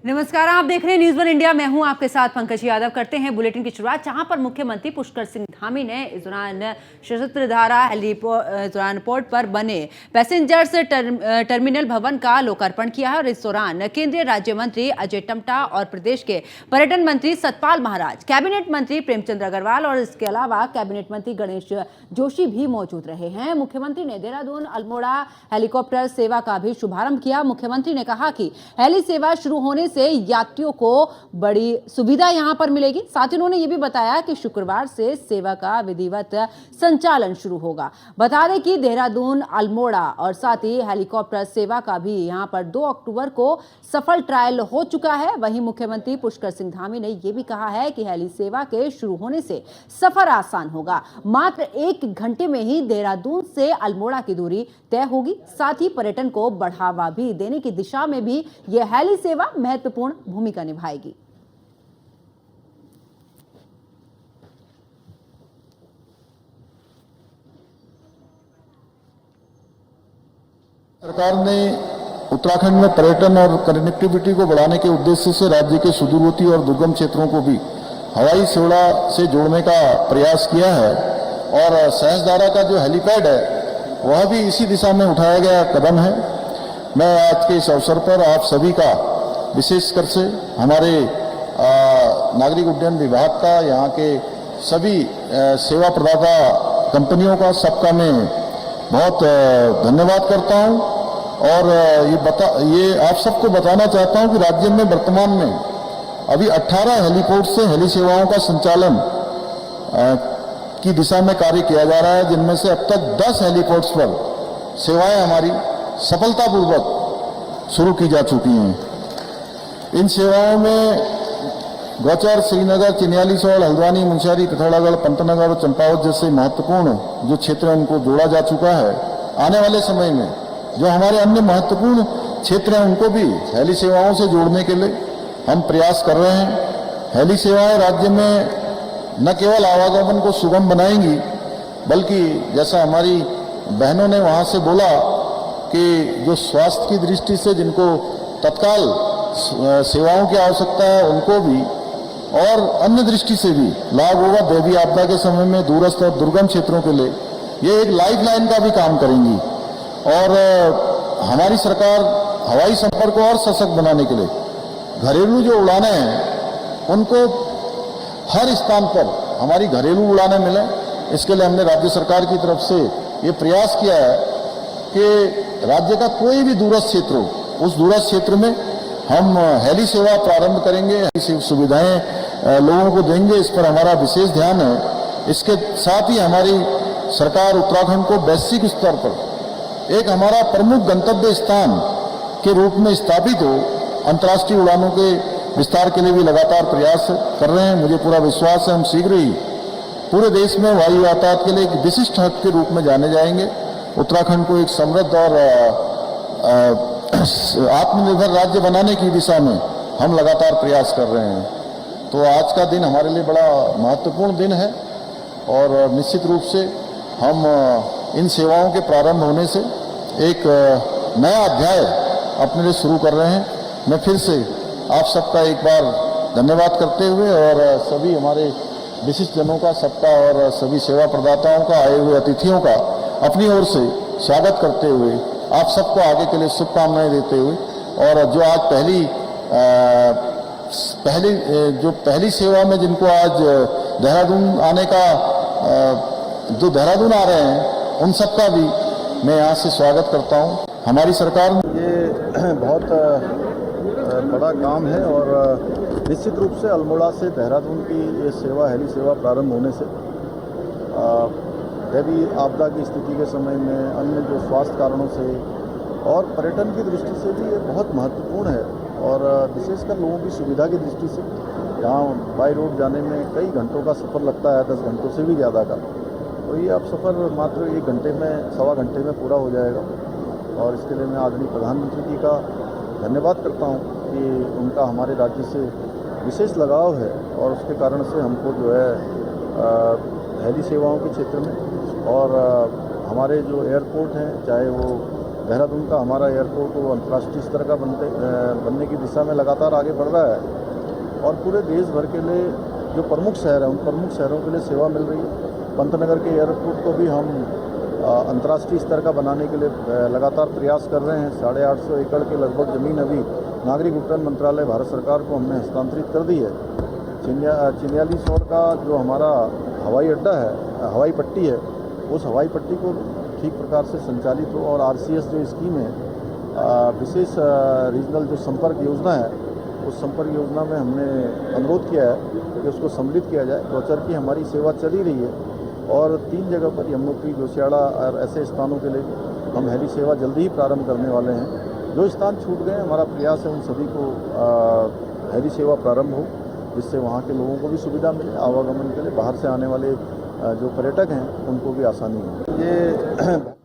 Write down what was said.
नमस्कार, आप देख रहे हैं न्यूज़ वन इंडिया। मैं हूं आपके साथ पंकज यादव। करते हैं बुलेटिन की शुरुआत, जहां पर मुख्यमंत्री पुष्कर सिंह धामी ने इस दौरान सशस्त्र धारा हेलीपोर्ट पर बने पैसेंजर्स टर्मिनल भवन का लोकार्पण किया है। और इस दौरान केंद्रीय राज्य मंत्री अजय टम्टा और प्रदेश के पर्यटन मंत्री सतपाल महाराज, कैबिनेट मंत्री प्रेमचंद अग्रवाल और इसके अलावा कैबिनेट मंत्री गणेश जोशी भी मौजूद रहे हैं। मुख्यमंत्री ने देहरादून अल्मोड़ा हेलीकॉप्टर सेवा का भी शुभारंभ किया। मुख्यमंत्री ने कहा कि हेली सेवा शुरू होने से यात्रियों को बड़ी सुविधा यहां पर मिलेगी। साथ ही उन्होंने ये भी बताया कि शुक्रवार से सेवा का विधिवत संचालन शुरू होगा। बता दें कि देहरादून अल्मोड़ा और साथ ही हेलीकॉप्टर सेवा का भी यहां पर 2 अक्टूबर को सफल ट्रायल हो चुका है। वहीं मुख्यमंत्री पुष्कर सिंह धामी ने यह भी कहा है कि हेली सेवा के शुरू होने से सफर आसान होगा। मात्र 1 घंटे में ही देहरादून से अल्मोड़ा की दूरी तय होगी। साथ ही पर्यटन को बढ़ावा भी देने की दिशा में भी यह हेली सेवा महत्वपूर्ण भूमिका निभाएगी। सरकार ने उत्तराखंड में पर्यटन और कनेक्टिविटी को बढ़ाने के उद्देश्य से राज्य के सुदूरवर्ती और दुर्गम क्षेत्रों को भी हवाई सेवा से जोड़ने का प्रयास किया है। और सहस्त्रधारा का जो हेलीपैड है वह भी इसी दिशा में उठाया गया कदम है। मैं आज के इस अवसर पर आप सभी का विशेषकर से हमारे नागरिक उड्डयन विभाग का, यहाँ के सभी सेवा प्रदाता कंपनियों का, सबका मैं बहुत धन्यवाद करता हूँ। और ये आप सबको बताना चाहता हूँ कि राज्य में वर्तमान में अभी 18 हेलीपोर्ट से हेली सेवाओं का संचालन की दिशा में कार्य किया जा रहा है, जिनमें से अब तक 10 हेलीपोर्ट्स पर सेवाएं हमारी सफलतापूर्वक शुरू की जा चुकी हैं। इन सेवाओं में गौचर, श्रीनगर, चिन्यालीसौड़, हल्द्वानी, मुनस्यारी, पिथौरागढ़, पंतनगर और चंपावत जैसे महत्वपूर्ण जो क्षेत्र हैं उनको जोड़ा जा चुका है। आने वाले समय में जो हमारे अन्य महत्वपूर्ण क्षेत्र हैं उनको भी हेली सेवाओं से जोड़ने के लिए हम प्रयास कर रहे हैं। हेली सेवाएं राज्य में न केवल आवागमन को सुगम बनाएंगी, बल्कि जैसा हमारी बहनों ने वहाँ से बोला कि जो स्वास्थ्य की दृष्टि से जिनको तत्काल सेवाओं की आवश्यकता है उनको भी, और अन्य दृष्टि से भी लाभ होगा। दैवीय आपदा के समय में दूरस्थ और दुर्गम क्षेत्रों के लिए ये एक लाइफलाइन का भी काम करेंगी। और हमारी सरकार हवाई संपर्क को और सशक्त बनाने के लिए घरेलू जो उड़ानें हैं उनको हर स्थान पर हमारी घरेलू उड़ानें मिले, इसके लिए हमने राज्य सरकार की तरफ से ये प्रयास किया है कि राज्य का कोई भी दूरस्थ क्षेत्र हो, उस दूरस्थ क्षेत्र में हम हेली सेवा प्रारंभ करेंगे, हेली सुविधाएं लोगों को देंगे। इस पर हमारा विशेष ध्यान है। इसके साथ ही हमारी सरकार उत्तराखंड को वैश्विक स्तर पर एक हमारा प्रमुख गंतव्य स्थान के रूप में स्थापित हो, अंतर्राष्ट्रीय उड़ानों के विस्तार के लिए भी लगातार प्रयास कर रहे हैं। मुझे पूरा विश्वास है हम शीघ्र ही पूरे देश में वायु यातायात के लिए एक विशिष्ट हब के रूप में जाने जाएंगे। उत्तराखंड को एक समृद्ध और आत्मनिर्भर राज्य बनाने की दिशा में हम लगातार प्रयास कर रहे हैं। तो आज का दिन हमारे लिए बड़ा महत्वपूर्ण दिन है और निश्चित रूप से हम इन सेवाओं के प्रारंभ होने से एक नया अध्याय अपने लिए शुरू कर रहे हैं। मैं फिर से आप सबका एक बार धन्यवाद करते हुए और सभी हमारे विशिष्ट जनों का, सबका, और सभी सेवा प्रदाताओं का, आए हुए अतिथियों का अपनी ओर से स्वागत करते हुए आप सबको आगे के लिए शुभकामनाएं देते हुए, और जो आज पहली सेवा में जिनको आज देहरादून आने का जो देहरादून आ रहे हैं उन सबका भी मैं यहाँ से स्वागत करता हूँ। हमारी सरकार ये बहुत बड़ा काम है और निश्चित रूप से अल्मोड़ा से देहरादून की ये सेवा, हेली सेवा प्रारंभ होने से दैवीय आपदा की स्थिति के समय में, अन्य जो स्वास्थ्य कारणों से और पर्यटन की दृष्टि से भी ये बहुत महत्वपूर्ण है। और विशेषकर लोगों की सुविधा की दृष्टि से यहाँ बाई रोड जाने में कई घंटों का सफ़र लगता है, 10 घंटों से भी ज़्यादा का, तो ये अब सफ़र मात्र 1 घंटे में, सवा घंटे में पूरा हो जाएगा। और इसके लिए मैं आदरणीय प्रधानमंत्री जी का धन्यवाद करता हूँ कि उनका हमारे राज्य से विशेष लगाव है और उसके कारण से हमको जो है हेली सेवाओं के क्षेत्र में और हमारे जो एयरपोर्ट हैं, चाहे वो देहरादून का हमारा एयरपोर्ट वो अंतर्राष्ट्रीय स्तर का बनने की दिशा में लगातार आगे बढ़ रहा है और पूरे देश भर के लिए जो प्रमुख शहर हैं उन प्रमुख शहरों के लिए सेवा मिल रही है। पंतनगर के एयरपोर्ट को भी हम अंतर्राष्ट्रीय स्तर का बनाने के लिए लगातार प्रयास कर रहे हैं। 850 एकड़ के लगभग ज़मीन अभी नागरिक उड्डयन मंत्रालय भारत सरकार को हमने हस्तांतरित कर दी है। चिन्यालीसौड़ का जो हमारा हवाई अड्डा है, हवाई पट्टी है, उस हवाई पट्टी को ठीक प्रकार से संचालित हो और RCS जो स्कीम है, विशेष रीजनल जो संपर्क योजना है, उस संपर्क योजना में हमने अनुरोध किया है कि उसको सम्मिलित किया जाए। गौचर की हमारी सेवा चल ही रही है और 3 जगह पर यमुनोत्री, जोशियाड़ा और ऐसे स्थानों के लिए हम हेली सेवा जल्दी ही प्रारंभ करने वाले हैं। जो स्थान छूट गए, हमारा प्रयास है उन सभी को हेली सेवा प्रारंभ हो, जिससे वहाँ के लोगों को भी सुविधा मिले, आवागमन के लिए बाहर से आने वाले जो पर्यटक हैं उनको भी आसानी हो। ये